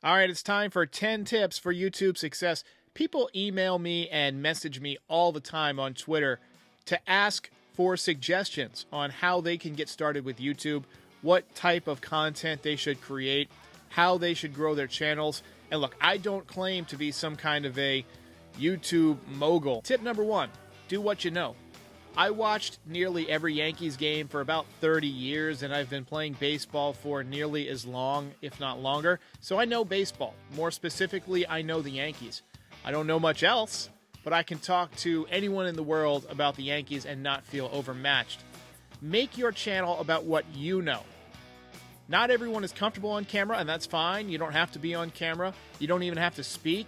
All right, it's time for 10 tips for YouTube success. People email me and message me all the time on Twitter to ask for suggestions on how they can get started with YouTube, what type of content they should create, how they should grow their channels. And look, I don't claim to be some kind of a YouTube mogul. Tip number 1, do what you know. I watched nearly every Yankees game for about 30 years, and I've been playing baseball for nearly as long, if not longer, so I know baseball. More specifically, I know the Yankees. I don't know much else, but I can talk to anyone in the world about the Yankees and not feel overmatched. Make your channel about what you know. Not everyone is comfortable on camera, and that's fine. You don't have to be on camera. You don't even have to speak.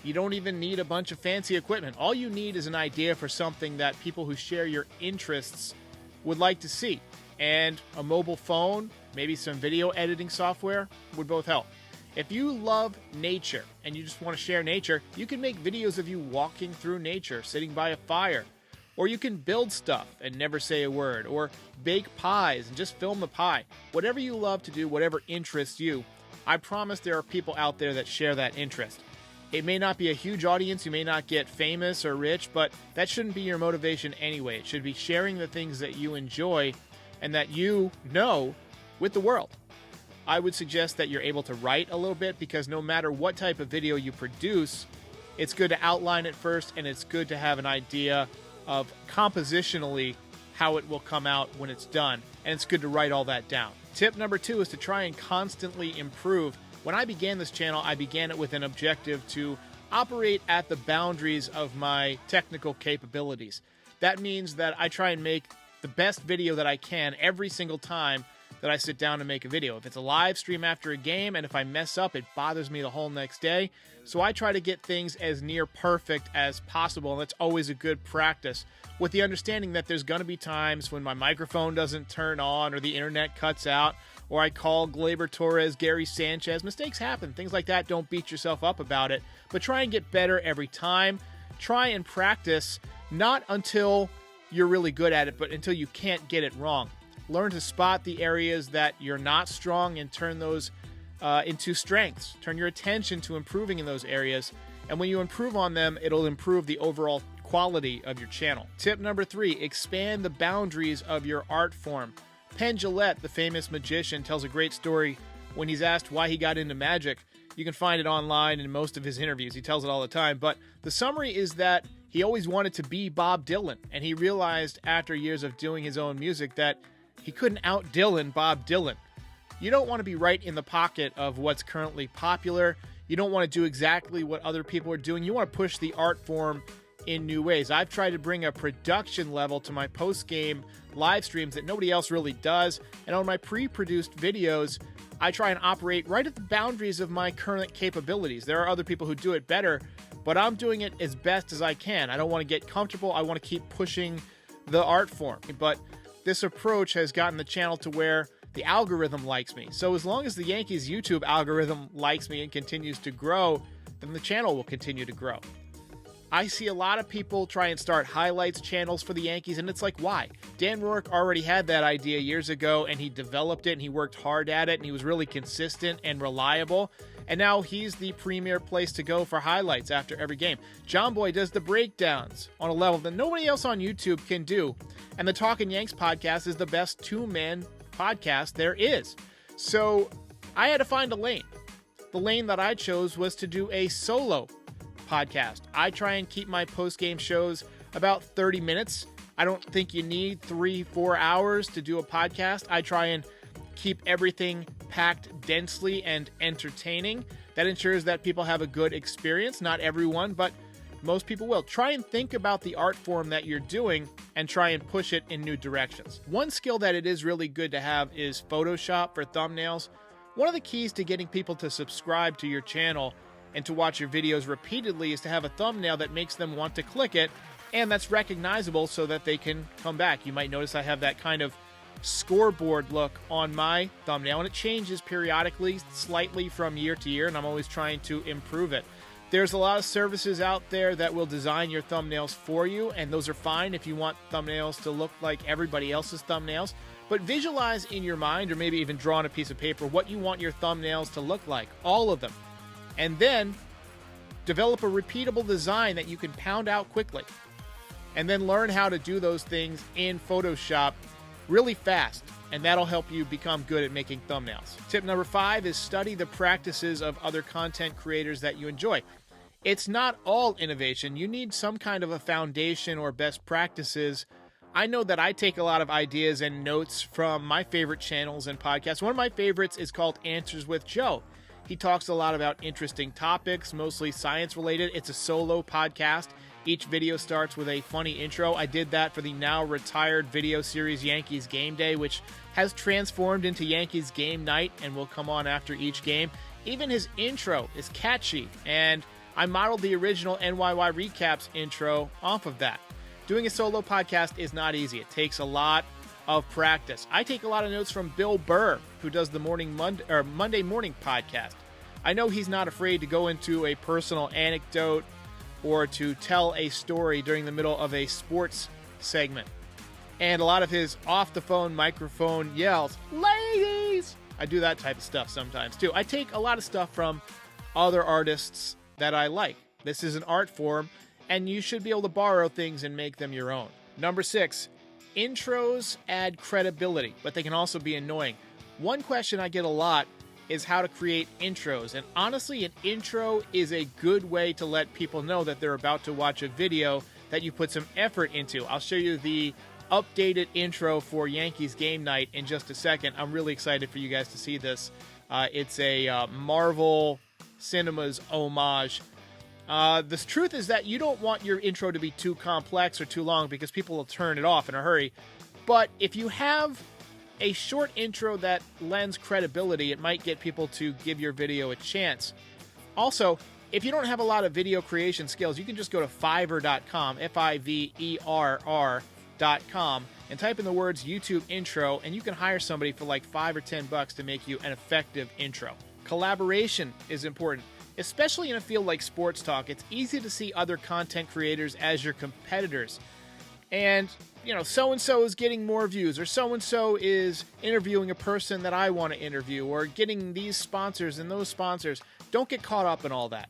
You don't even need a bunch of fancy equipment. All you need is an idea for something that people who share your interests would like to see. And a mobile phone, maybe some video editing software would both help. If you love nature and you just want to share nature, you can make videos of you walking through nature, sitting by a fire. Or you can build stuff and never say a word. Or bake pies and just film the pie. Whatever you love to do, whatever interests you, I promise there are people out there that share that interest. It may not be a huge audience, you may not get famous or rich, but that shouldn't be your motivation anyway. It should be sharing the things that you enjoy and that you know with the world. I would suggest that you're able to write a little bit, because no matter what type of video you produce, it's good to outline it first, and it's good to have an idea of compositionally how it will come out when it's done, and it's good to write all that down. Tip number 2 is to try and constantly improve. When I began this channel, I began it with an objective to operate at the boundaries of my technical capabilities. That means that I try and make the best video that I can every single time that I sit down to make a video. If it's a live stream after a game, and if I mess up, it bothers me the whole next day. So I try to get things as near perfect as possible, and that's always a good practice, with the understanding that there's going to be times when my microphone doesn't turn on, or the internet cuts out, or I call Gleyber Torres Gary Sanchez. Mistakes happen. Things like that. Don't beat yourself up about it, but try and get better every time. Try and practice, not until you're really good at it, but until you can't get it wrong. Learn to spot the areas that you're not strong and turn those into strengths. Turn your attention to improving in those areas, and when you improve on them, it'll improve the overall quality of your channel. Tip number 3, expand the boundaries of your art form. Penn Jillette, the famous magician, tells a great story when he's asked why he got into magic. You can find it online in most of his interviews. He tells it all the time. But the summary is that he always wanted to be Bob Dylan, and he realized after years of doing his own music that he couldn't out-Dylan Bob Dylan. You don't want to be right in the pocket of what's currently popular. You don't want to do exactly what other people are doing. You want to push the art form in new ways. I've tried to bring a production level to my post-game live streams that nobody else really does, and on my pre-produced videos, I try and operate right at the boundaries of my current capabilities. There are other people who do it better, but I'm doing it as best as I can. I don't want to get comfortable. I want to keep pushing the art form, but this approach has gotten the channel to where the algorithm likes me. So as long as the Yankees YouTube algorithm likes me and continues to grow, then the channel will continue to grow. I see a lot of people try and start highlights channels for the Yankees, and it's like, why? Dan Rourke already had that idea years ago, and he developed it, and he worked hard at it, and he was really consistent and reliable, and now he's the premier place to go for highlights after every game. John Boy does the breakdowns on a level that nobody else on YouTube can do, and the Talkin' Yanks podcast is the best two-man podcast there is. So I had to find a lane. The lane that I chose was to do a solo podcast. I try and keep my post-game shows about 30 minutes. I don't think you need 3-4 hours to do a podcast. I try and keep everything packed densely and entertaining. That ensures that people have a good experience. Not everyone, but most people will. Try and think about the art form that you're doing and try and push it in new directions. One skill that it is really good to have is Photoshop for thumbnails. One of the keys to getting people to subscribe to your channel and to watch your videos repeatedly is to have a thumbnail that makes them want to click it, and that's recognizable so that they can come back. You might notice I have that kind of scoreboard look on my thumbnail, and it changes periodically, slightly from year to year, and I'm always trying to improve it. There's a lot of services out there that will design your thumbnails for you, and those are fine if you want thumbnails to look like everybody else's thumbnails. But visualize in your mind, or maybe even draw on a piece of paper, what you want your thumbnails to look like. All of them. And then develop a repeatable design that you can pound out quickly. And then learn how to do those things in Photoshop really fast. And that'll help you become good at making thumbnails. Tip number 5 is study the practices of other content creators that you enjoy. It's not all innovation. You need some kind of a foundation or best practices. I know that I take a lot of ideas and notes from my favorite channels and podcasts. One of my favorites is called Answers with Joe. He talks a lot about interesting topics, mostly science related. It's a solo podcast. Each video starts with a funny intro. I did that for the now retired video series Yankees Game Day, which has transformed into Yankees Game Night and will come on after each game. Even his intro is catchy, and I modeled the original NYY Recaps intro off of that. Doing a solo podcast is not easy. It takes a lot of practice. I take a lot of notes from Bill Burr, who does the Monday morning podcast. I know he's not afraid to go into a personal anecdote or to tell a story during the middle of a sports segment. And a lot of his off-the-phone microphone yells, "Ladies!" I do that type of stuff sometimes, too. I take a lot of stuff from other artists that I like. This is an art form, and you should be able to borrow things and make them your own. Number 6, intros add credibility, but they can also be annoying. One question I get a lot is how to create intros. And honestly, an intro is a good way to let people know that they're about to watch a video that you put some effort into. I'll show you the updated intro for Yankees Game Night in just a second. I'm really excited for you guys to see this. It's a Marvel Cinemas homage. The truth is that you don't want your intro to be too complex or too long because people will turn it off in a hurry. But if you have a short intro that lends credibility, it might get people to give your video a chance. Also, if you don't have a lot of video creation skills, you can just go to Fiverr.com, Fiverr.com, and type in the words YouTube intro, and you can hire somebody for like $5 or $10 to make you an effective intro. Collaboration is important, especially in a field like sports talk. It's easy to see other content creators as your competitors. And, you know, so-and-so is getting more views, or so-and-so is interviewing a person that I want to interview, or getting these sponsors and those sponsors. Don't get caught up in all that.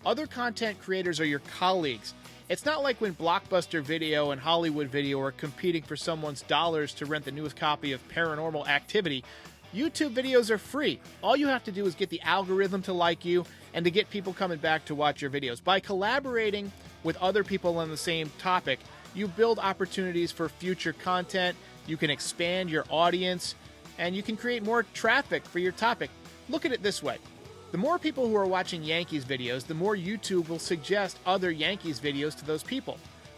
Other content creators are your colleagues. It's not like when Blockbuster Video and Hollywood Video are competing for someone's dollars to rent the newest copy of Paranormal Activity. YouTube videos are free. All you have to do is get the algorithm to like you and to get people coming back to watch your videos. By collaborating with other people on the same topic, you build opportunities for future content, you can expand your audience, and you can create more traffic for your topic. Look at it this way. The more people who are watching Yankees videos, the more YouTube will suggest other Yankees videos to those people.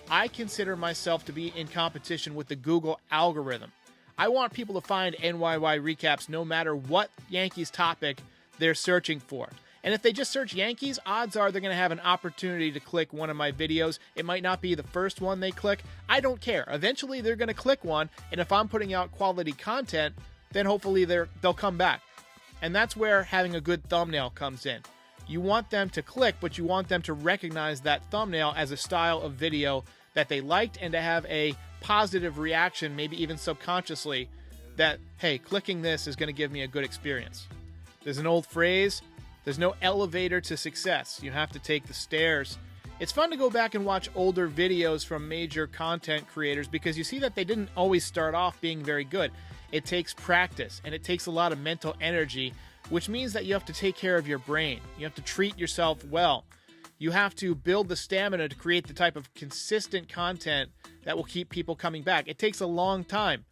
I consider myself to be in competition with the Google algorithm. I want people to find NYY Recaps no matter what Yankees topic they're searching for. And if they just search Yankees, odds are they're going to have an opportunity to click one of my videos. It might not be the first one they click. I don't care. Eventually, they're going to click one, and if I'm putting out quality content, then hopefully they'll come back. And that's where having a good thumbnail comes in. You want them to click, but you want them to recognize that thumbnail as a style of video that they liked and to have a positive reaction, maybe even subconsciously, that, hey, clicking this is going to give me a good experience. There's an old phrase, there's no elevator to success. You have to take the stairs. It's fun to go back and watch older videos from major content creators because you see that they didn't always start off being very good. It takes practice and it takes a lot of mental energy, which means that you have to take care of your brain. You have to treat yourself well. You have to build the stamina to create the type of consistent content that will keep people coming back. It takes a long time.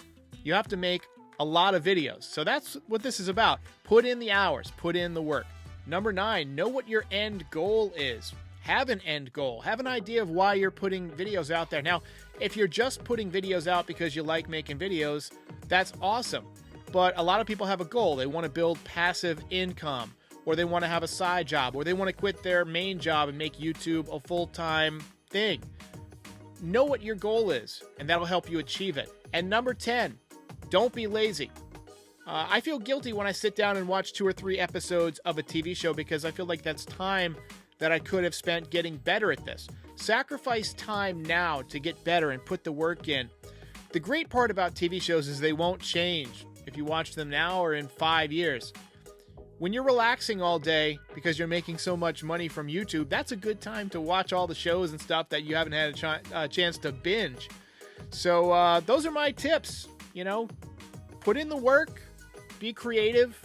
You have to make a lot of videos. So that's what this is about. Put in the hours, put in the work. Number 9, know what your end goal is. Have an end goal. Have an idea of why you're putting videos out there. Now, if you're just putting videos out because you like making videos, that's awesome. But a lot of people have a goal. They want to build passive income, or they want to have a side job, or they want to quit their main job and make YouTube a full-time thing. Know what your goal is, and that'll help you achieve it. And number 10, don't be lazy. I feel guilty when I sit down and watch 2 or 3 episodes of a TV show because I feel like that's time that I could have spent getting better at this. Sacrifice time now to get better and put the work in. The great part about TV shows is they won't change if you watch them now or in 5 years. when you're relaxing all day because you're making so much money from YouTube, that's a good time to watch all the shows and stuff that you haven't had a chance to binge. So those are my tips. You know, put in the work, be creative,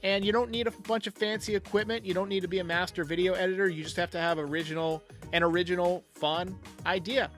and you don't need a bunch of fancy equipment. You don't need to be a master video editor. You just have to have an original, fun idea.